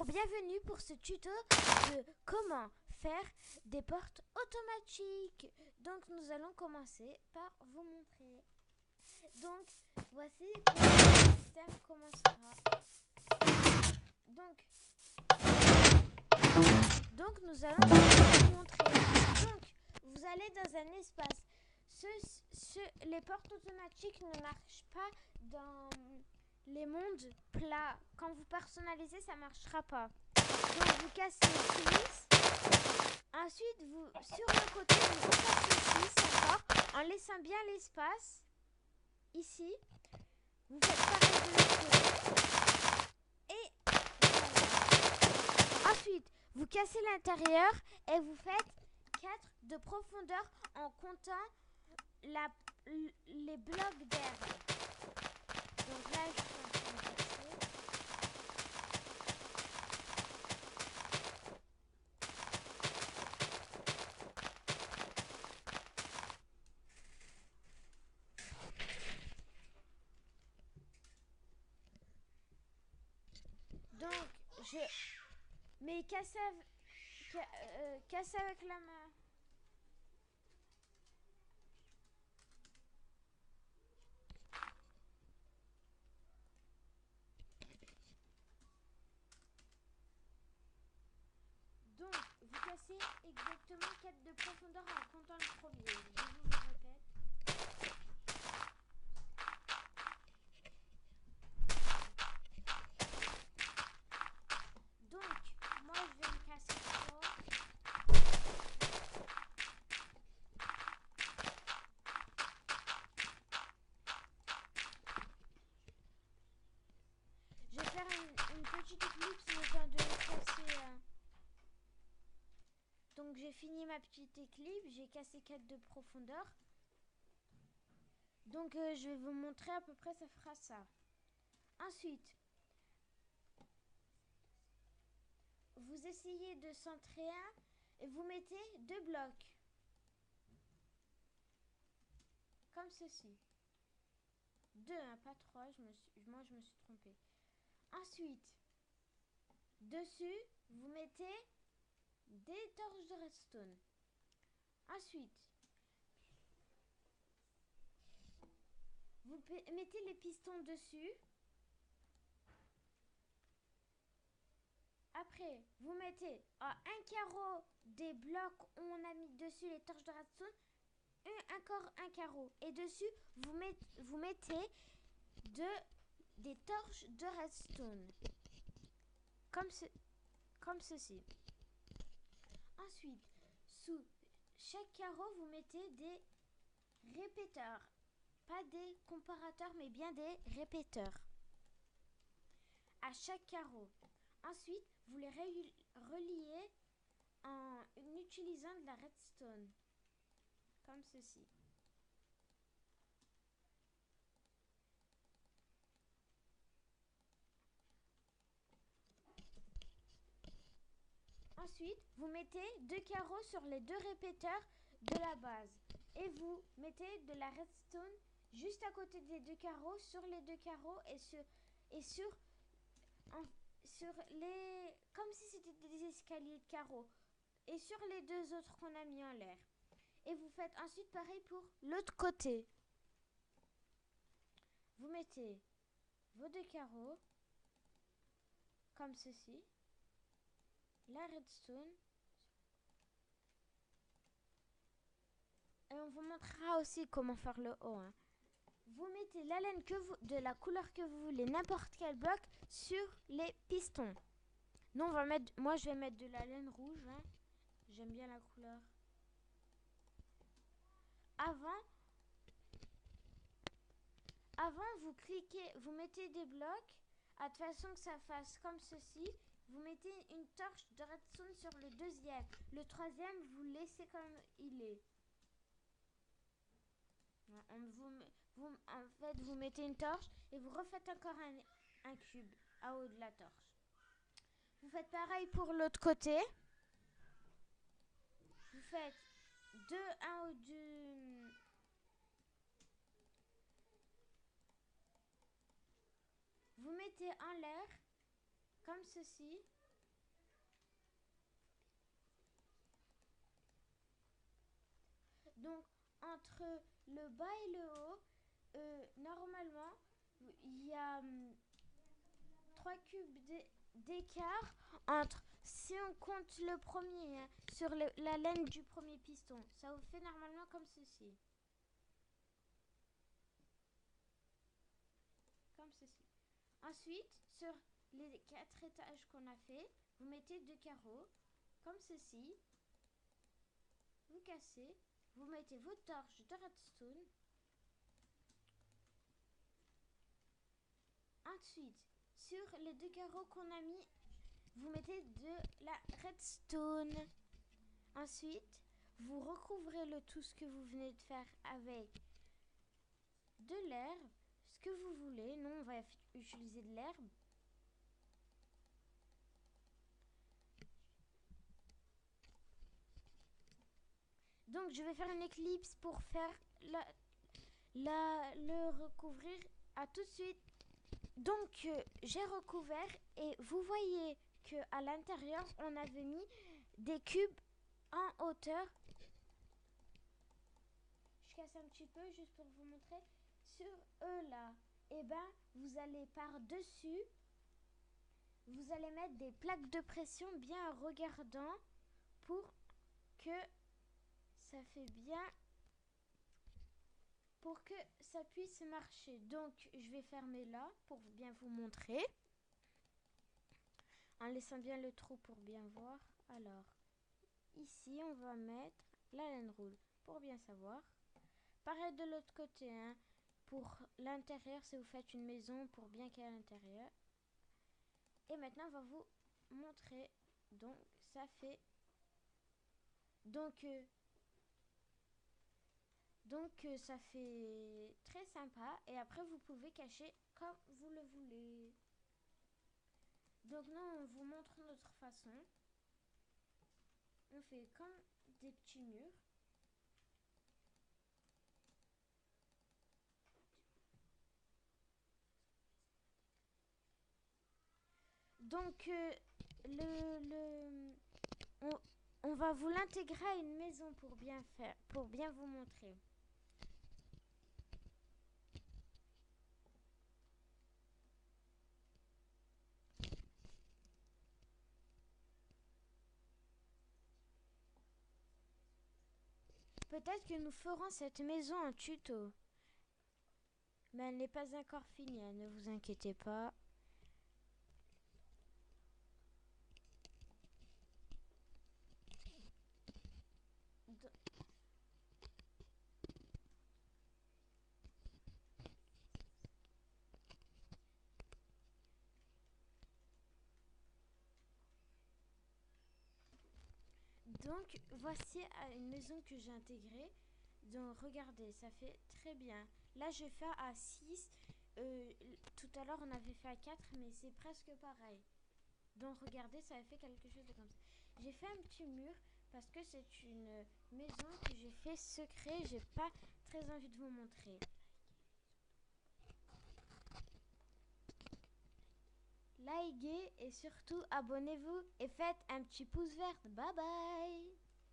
Bonjour, bienvenue pour ce tuto de comment faire des portes automatiques. Donc nous allons commencer par vous montrer. Donc voici comment le système commencera. Donc nous allons vous montrer. Donc vous allez dans un espace. Les portes automatiques ne marchent pas dans les mondes plats. Quand vous personnalisez, ça ne marchera pas. Donc vous cassez 6. Ensuite, sur le côté, vous repassez 6 encore en laissant bien l'espace. Ici, vous faites pareil de l'autre côté. Et voilà. Ensuite, vous cassez l'intérieur et vous faites 4 de profondeur en comptant les blocs d'air. Donc là, je suis en train de casser. Donc, mais casser avec la main. Donc, vous cassez exactement 4 de profondeur en comptant le premier. Je vous le répète. Donc, moi je vais me casser trop. Je vais faire une petite éclipse le temps de casser. Donc j'ai fini ma petite éclipse, j'ai cassé 4 de profondeur. Donc je vais vous montrer à peu près, ça fera ça. Ensuite, vous essayez de centrer un et vous mettez 2 blocs. Comme ceci. 2, hein, pas 3, moi je me suis trompée. Ensuite, dessus, vous mettez des torches de redstone. Ensuite, vous mettez les pistons dessus. Après, vous mettez à un carreau des blocs où on a mis dessus les torches de redstone, encore un carreau. Et dessus, vous mettez des torches de redstone. Comme ceci. Ensuite, sous chaque carreau, vous mettez des répéteurs. Pas des comparateurs, mais bien des répéteurs. À chaque carreau. Ensuite, vous les reliez en utilisant de la redstone. Comme ceci. Ensuite, vous mettez 2 carreaux sur les 2 répéteurs de la base. Et vous mettez de la redstone juste à côté des 2 carreaux, sur les 2 carreaux et sur les... comme si c'était des escaliers de carreaux. Et sur les 2 autres qu'on a mis en l'air. Et vous faites ensuite pareil pour l'autre côté. Vous mettez vos 2 carreaux, comme ceci. La redstone. Et on vous montrera aussi comment faire le haut. Hein. Vous mettez la laine de la couleur que vous voulez, n'importe quel bloc, sur les pistons. Nous, moi, je vais mettre de la laine rouge. Hein. J'aime bien la couleur. Avant, vous cliquez, vous mettez des blocs, de façon que ça fasse comme ceci. Vous mettez une torche de redstone sur le deuxième. Le troisième, vous laissez comme il est. En fait, vous mettez une torche et vous refaites encore un cube à haut de la torche. Vous faites pareil pour l'autre côté. Vous faites 2 en haut du... Vous mettez en l'air, comme ceci. Donc, entre le bas et le haut, normalement, il y a 3 cubes d'écart entre, si on compte le premier, hein, sur la laine du premier piston. Ça vous fait normalement comme ceci. Comme ceci. Ensuite, sur les 4 étages qu'on a fait, vous mettez 2 carreaux, comme ceci. Vous cassez, vous mettez vos torches de redstone. Ensuite, sur les 2 carreaux qu'on a mis, vous mettez de la redstone. Ensuite, vous recouvrez le tout ce que vous venez de faire avec de l'herbe, ce que vous voulez. Nous, on va utiliser de l'herbe. Donc, je vais faire une éclipse pour faire le recouvrir. À tout de suite. Donc, j'ai recouvert et vous voyez qu'à l'intérieur, on avait mis des cubes en hauteur. Je casse un petit peu juste pour vous montrer. Sur eux là, et ben, vous allez par-dessus, vous allez mettre des plaques de pression bien regardant pour que ça fait bien, pour que ça puisse marcher. Donc, je vais fermer là pour bien vous montrer. En laissant bien le trou pour bien voir. Alors, ici, on va mettre la laine roule pour bien savoir. Pareil de l'autre côté, hein. Pour l'intérieur, si vous faites une maison pour bien qu'il y ait à l'intérieur. Et maintenant, on va vous montrer. Donc, ça fait... Donc, ça fait très sympa. Et après, vous pouvez cacher comme vous le voulez. Donc, nous, on vous montre notre façon. On fait comme des petits murs. Donc, on va vous l'intégrer à une maison pour bien faire, pour bien vous montrer. Peut-être que nous ferons cette maison en tuto. Mais elle n'est pas encore finie, hein, ne vous inquiétez pas. Donc, voici une maison que j'ai intégrée. Donc, regardez, ça fait très bien. Là, je fais à 6. Tout à l'heure, on avait fait à 4, mais c'est presque pareil. Donc, regardez, ça a fait quelque chose de comme ça. J'ai fait un petit mur parce que c'est une maison que j'ai fait secret. J'ai pas très envie de vous montrer. Likez et surtout abonnez-vous et faites un petit pouce vert. Bye bye!